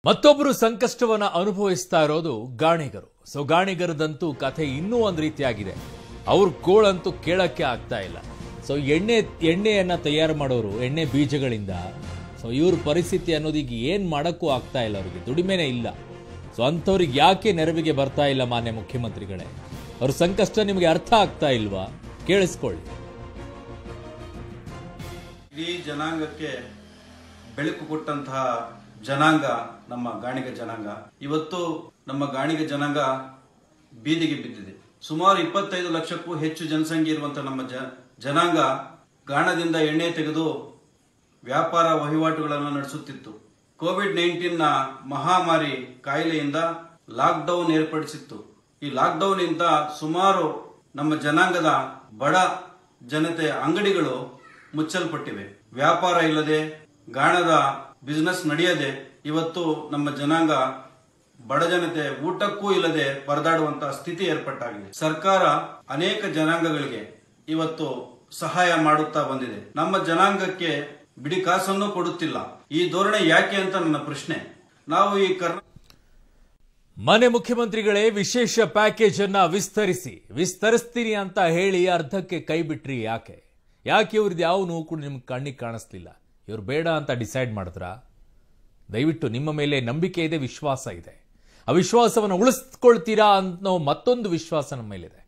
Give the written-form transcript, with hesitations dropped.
ಮತ್ತೊಬ್ಬರು ಸಂಕಷ್ಟವನ್ನ ಅನುಭವಿಸ್ತಾ ಇರೋದು ಗಾಣಿಗರು. ಸೊ ಗಾಣಿಗರದಂತೂ ಕಥೆ ಇನ್ನೂ ಒಂದು ರೀತಿಯಾಗಿದೆ. ಅವ್ರ ಗೋಳಂತೂ ಕೇಳಕ್ಕೆ ಆಗ್ತಾ ಇಲ್ಲ. ಸೊ ಎಣ್ಣೆಯನ್ನ ತಯಾರು ಮಾಡೋರು ಎಣ್ಣೆ ಬೀಜಗಳಿಂದ ಸೊ ಇವ್ರ ಪರಿಸ್ಥಿತಿ ಅನ್ನೋದೀಗ ಏನ್ ಮಾಡಕ್ಕೂ ಆಗ್ತಾ ಇಲ್ಲ. ಅವರಿಗೆ ದುಡಿಮೆನೇ ಇಲ್ಲ. ಸೊ ಅಂಥವ್ರಿಗೆ ಯಾಕೆ ನೆರವಿಗೆ ಬರ್ತಾ ಇಲ್ಲ ಮಾನ್ಯ ಮುಖ್ಯಮಂತ್ರಿಗಳೇ? ಅವ್ರ ಸಂಕಷ್ಟ ನಿಮಗೆ ಅರ್ಥ ಆಗ್ತಾ ಇಲ್ವಾ? ಕೇಳಿಸ್ಕೊಳ್ಳಿ. ಇಡೀ ಜನಾಂಗಕ್ಕೆ ಬೆಳಕು ಕೊಟ್ಟಂತಹ ಜನಾಂಗ ನಮ್ಮ ಗಾಣಿಗ ಜನಾಂಗ. ಇವತ್ತು ನಮ್ಮ ಗಾಣಿಗ ಜನಾಂಗ ಬೀದಿಗೆ ಬಿದ್ದಿದೆ. ಸುಮಾರು 25 ಲಕ್ಷಕ್ಕೂ ಹೆಚ್ಚು ಜನಸಂಖ್ಯೆ ಇರುವಂತಹ ನಮ್ಮ ಜನಾಂಗ ಗಾಣದಿಂದ ಎಣ್ಣೆ ತೆಗೆದು ವ್ಯಾಪಾರ ವಹಿವಾಟುಗಳನ್ನು ನಡೆಸುತ್ತಿತ್ತು. ಕೋವಿಡ್-19 ಮಹಾಮಾರಿ ಕಾಯಿಲೆಯಿಂದ ಲಾಕ್ಡೌನ್ ಏರ್ಪಡಿಸಿತ್ತು. ಈ ಲಾಕ್ಡೌನ್ ಇಂದ ಸುಮಾರು ನಮ್ಮ ಜನಾಂಗದ ಬಡ ಜನತೆ ಅಂಗಡಿಗಳು ಮುಚ್ಚಲ್ಪಟ್ಟಿವೆ. ವ್ಯಾಪಾರ ಇಲ್ಲದೆ ಗಾಣದ ಬಿಸಿನೆಸ್ ನಡೆಯದೆ ಇವತ್ತು ನಮ್ಮ ಜನಾಂಗ ಬಡ ಜನತೆ ಊಟಕ್ಕೂ ಇಲ್ಲದೆ ಪರದಾಡುವಂತಹ ಸ್ಥಿತಿ ಏರ್ಪಟ್ಟಾಗಿದೆ. ಸರ್ಕಾರ ಅನೇಕ ಜನಾಂಗಗಳಿಗೆ ಇವತ್ತು ಸಹಾಯ ಮಾಡುತ್ತಾ ಬಂದಿದೆ. ನಮ್ಮ ಜನಾಂಗಕ್ಕೆ ಬಿಡಿ ಕಾಸನ್ನು ಕೊಡುತ್ತಿಲ್ಲ. ಈ ಧೋರಣೆ ಯಾಕೆ ಅಂತ ನನ್ನ ಪ್ರಶ್ನೆ. ನಾವು ಈ ಮಾನ್ಯ ಮುಖ್ಯಮಂತ್ರಿಗಳೇ, ವಿಶೇಷ ಪ್ಯಾಕೇಜ್ ಅನ್ನ ವಿಸ್ತರಿಸ್ತೀನಿ ಅಂತ ಹೇಳಿ ಅರ್ಧಕ್ಕೆ ಕೈ ಬಿಟ್ರಿ. ಯಾಕೆ ಇವ್ರದ್ದು ಯಾವ ನೋವು ಕೂಡ ನಿಮ್ಗೆ ಕಣ್ಣಿಗೆ ಕಾಣಿಸ್ಲಿಲ್ಲ? ಇವ್ರು ಬೇಡ ಅಂತ ಡಿಸೈಡ್ ಮಾಡಿದ್ರ? ದಯವಿಟ್ಟು ನಿಮ್ಮ ಮೇಲೆ ನಂಬಿಕೆ ಇದೆ, ವಿಶ್ವಾಸ ಇದೆ. ಆ ವಿಶ್ವಾಸವನ್ನು ಉಳಿಸ್ಕೊಳ್ತೀರಾ ಅನ್ನೋ ಮತ್ತೊಂದು ವಿಶ್ವಾಸ ನಮ್ಮ ಮೇಲಿದೆ.